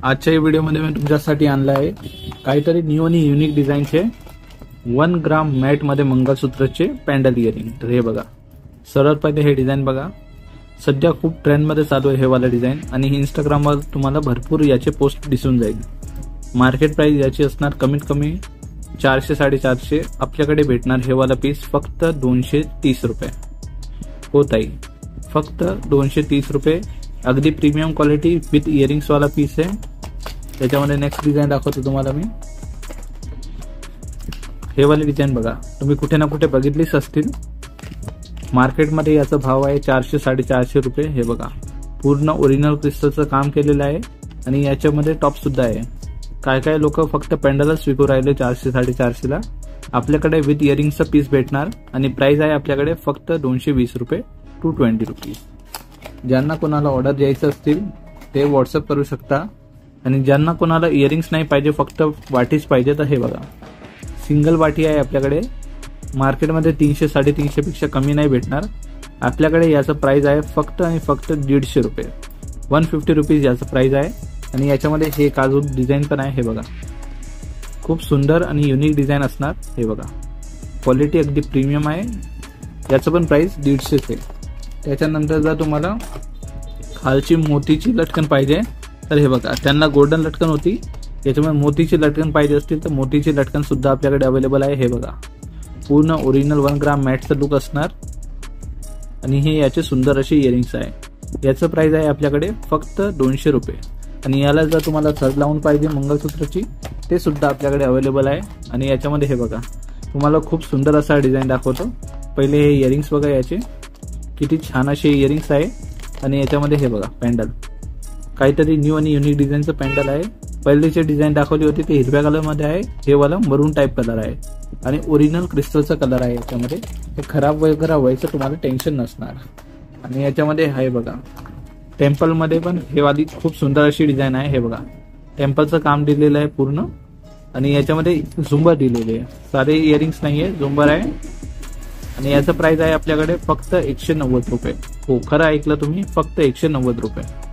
आजच्या व्हिडिओमध्ये मी तुमच्यासाठी आणलं आहे काहीतरी न्यू आणि युनिक डिझाईनचे 1 ग्राम मॅट मध्ये मंगळसूत्रचे पॅन्डल इयरिंग। तर हे बघा, सर्वात पहिले हे डिझाईन बघा, सध्या खूप ट्रेंड मध्ये चालू आहे हे वाला डिझाईन आणि इंस्टाग्रामवर तुम्हाला भरपूर याचे पोस्ट दिसून जाईल। मार्केट प्राइस याची असणार कमीत कमी 400-450। आपल्याकडे भेटणार हे वाला पीस फक्त 230 रुपये। हो ताई, फक्त 230 रुपये। अगदी प्रीमियम क्वालिटी विथ इयरिंग्स वाला पीस आहे। त्याच्यामध्ये नेक्स्ट डिझाईन दाखवतो तुम्हाला मी। हे वाली डिझाईन बघा, तुम्ही कुठे ना कुठे बघितलीच असतील। मार्केटमध्ये याचा भाव आहे 400-450 रुपये। हे बघा, पूर्ण ओरिजिनल क्रिस्टलचं काम केलेलं आहे आणि याच्यामध्ये टॉप सुद्धा आहे। काय लोक फक्त पॅन्डलच विकू राहिले 400-450 ला। आपल्याकडे विथ इयरिंग्सचा पीस भेटणार आणि प्राइस आहे आपल्याकडे फक्त 220 रुपये टू 20 रुपीज। ज्यांना कोणाला ऑर्डर द्यायचं असतील ते व्हॉट्सअप करू शकता आणि ज्यांना कोणाला इयरिंग्स नाही पाहिजे, फक्त वाटीच पाहिजे, तर हे बघा, सिंगल वाटी आहे आपल्याकडे। मार्केटमध्ये 300-350 पेक्षा कमी नाही भेटणार। आपल्याकडे याचं प्राइस आहे फक्त आणि फक्त 150 रुपये, 150 रुपीज याचं प्राइस आहे। आणि याच्यामध्ये हे काजू डिझाईन पण आहे। हे बघा, खूप सुंदर आणि युनिक डिझाईन असणार। हे बघा, क्वालिटी अगदी प्रीमियम आहे। याचं पण प्राइस 150 आहे। त्याच्यानंतर जर तुम्हाला खालची मोतीची लटकन पाहिजे तर हे बघा, त्यांना गोल्डन लटकन होती, याच्यामध्ये मोतीची लटकन पाहिजे असतील तर मोतीची लटकन सुद्धा आपल्याकडे अवेलेबल आहे। हे बघा, पूर्ण ओरिजिनल 1 ग्राम मॅटचं लुक असणार आणि हे याचे सुंदर असे इयरिंग्स आहे। याचं प्राइस आहे आपल्याकडे फक्त 200 रुपये। आणि याला जर तुम्हाला सर लावून पाहिजे मंगळसूत्राची, ते सुद्धा आपल्याकडे अवेलेबल आहे। आणि याच्यामध्ये हे बघा, तुम्हाला खूप सुंदर असा डिझाईन दाखवतो। पहिले हे इयरिंग्स बघा, याचे किती छान असे इयरिंग्स आहे। आणि याच्यामध्ये हे बघा, पॅन्डल काहीतरी न्यू आणि युनिक डिझाईनचं पॅन्डल आहे। पहिलेचे डिझाईन दाखवली होती ते हिरव्या कलर मध्ये आहे, हे वाला मरून टाइप कलर आहे आणि ओरिजिनल क्रिस्टलचा कलर आहे। याच्यामध्ये हे खराब वगैरे व्हायचं तुम्हाला टेन्शन नसणार। आणि याच्यामध्ये आहे बघा, टेम्पल मध्ये पण हे वाली खूप सुंदर अशी डिझाईन आहे। हे बघा, टेम्पलचं काम दिलेलं आहे पूर्ण आणि याच्यामध्ये झुंबर दिलेले आहे। सारे इयरिंग्स नाहीये, झुंबर आहे। आणि याचं प्राइस आहे आपल्याकडे फक्त 190 रुपये। हो, खरं ऐकलं तुम्ही, फक्त 190 रुपये।